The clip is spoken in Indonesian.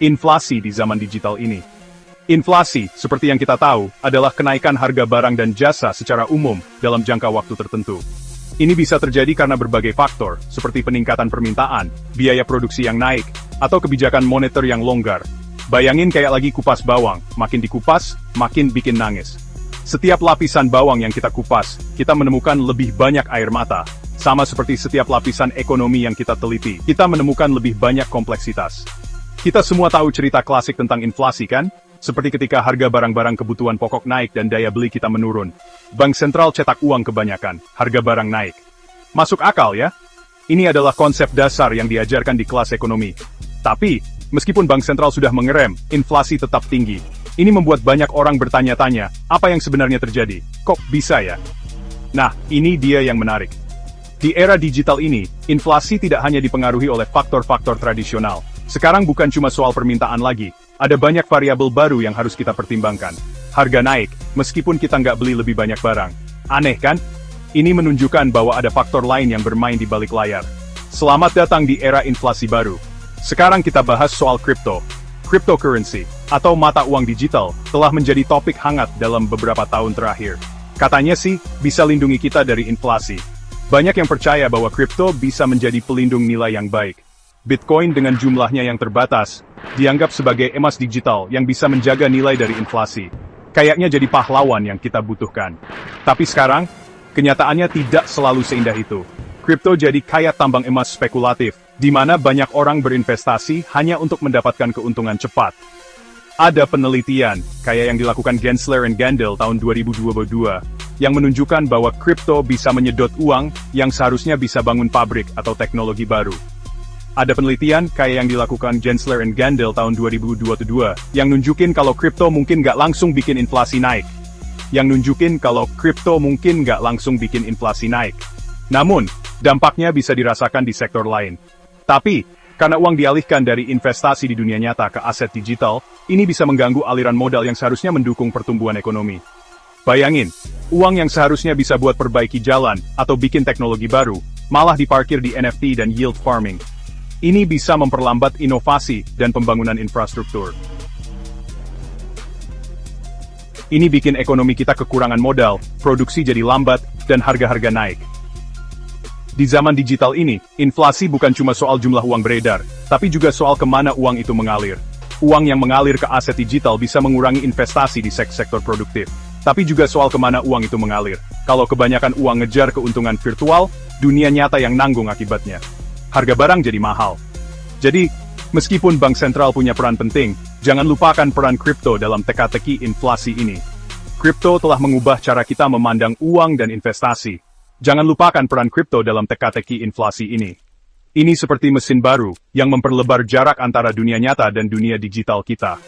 Inflasi di zaman digital ini. Inflasi, seperti yang kita tahu, adalah kenaikan harga barang dan jasa secara umum dalam jangka waktu tertentu. Ini bisa terjadi karena berbagai faktor, seperti peningkatan permintaan, biaya produksi yang naik, atau kebijakan moneter yang longgar. Bayangin kayak lagi kupas bawang, makin dikupas, makin bikin nangis. Setiap lapisan bawang yang kita kupas, kita menemukan lebih banyak air mata. Sama seperti setiap lapisan ekonomi yang kita teliti, kita menemukan lebih banyak kompleksitas. Kita semua tahu cerita klasik tentang inflasi kan? Seperti ketika harga barang-barang kebutuhan pokok naik dan daya beli kita menurun. Bank sentral cetak uang kebanyakan, harga barang naik. Masuk akal ya? Ini adalah konsep dasar yang diajarkan di kelas ekonomi. Tapi, meskipun bank sentral sudah mengerem, inflasi tetap tinggi. Ini membuat banyak orang bertanya-tanya, apa yang sebenarnya terjadi? Kok bisa ya? Nah, ini dia yang menarik. Di era digital ini, inflasi tidak hanya dipengaruhi oleh faktor-faktor tradisional. Sekarang bukan cuma soal permintaan lagi, ada banyak variabel baru yang harus kita pertimbangkan. Harga naik, meskipun kita nggak beli lebih banyak barang. Aneh kan? Ini menunjukkan bahwa ada faktor lain yang bermain di balik layar. Selamat datang di era inflasi baru. Sekarang kita bahas soal kripto. Cryptocurrency, atau mata uang digital, telah menjadi topik hangat dalam beberapa tahun terakhir. Katanya sih, bisa lindungi kita dari inflasi. Banyak yang percaya bahwa kripto bisa menjadi pelindung nilai yang baik. Bitcoin dengan jumlahnya yang terbatas, dianggap sebagai emas digital yang bisa menjaga nilai dari inflasi. Kayaknya jadi pahlawan yang kita butuhkan. Tapi sekarang, kenyataannya tidak selalu seindah itu. Kripto jadi kayak tambang emas spekulatif, di mana banyak orang berinvestasi hanya untuk mendapatkan keuntungan cepat. Ada penelitian, kayak yang dilakukan Gensler and Gandel tahun 2022, yang menunjukkan bahwa kripto bisa menyedot uang yang seharusnya bisa bangun pabrik atau teknologi baru. Ada penelitian kayak yang dilakukan Gensler and Gandel tahun 2022, yang nunjukin kalau kripto mungkin nggak langsung bikin inflasi naik. Namun, dampaknya bisa dirasakan di sektor lain. Tapi, karena uang dialihkan dari investasi di dunia nyata ke aset digital, ini bisa mengganggu aliran modal yang seharusnya mendukung pertumbuhan ekonomi. Bayangin, uang yang seharusnya bisa buat perbaiki jalan atau bikin teknologi baru, malah diparkir di NFT dan yield farming. Ini bisa memperlambat inovasi dan pembangunan infrastruktur. Ini bikin ekonomi kita kekurangan modal, produksi jadi lambat, dan harga-harga naik. Di zaman digital ini, inflasi bukan cuma soal jumlah uang beredar, tapi juga soal kemana uang itu mengalir. Uang yang mengalir ke aset digital bisa mengurangi investasi di sektor produktif. Tapi juga soal kemana uang itu mengalir. Kalau kebanyakan uang ngejar keuntungan virtual, dunia nyata yang nanggung akibatnya. Harga barang jadi mahal. Jadi, meskipun bank sentral punya peran penting, jangan lupakan peran kripto dalam teka-teki inflasi ini. Kripto telah mengubah cara kita memandang uang dan investasi. Jangan lupakan peran kripto dalam teka-teki inflasi ini. Ini seperti mesin baru, yang memperlebar jarak antara dunia nyata dan dunia digital kita.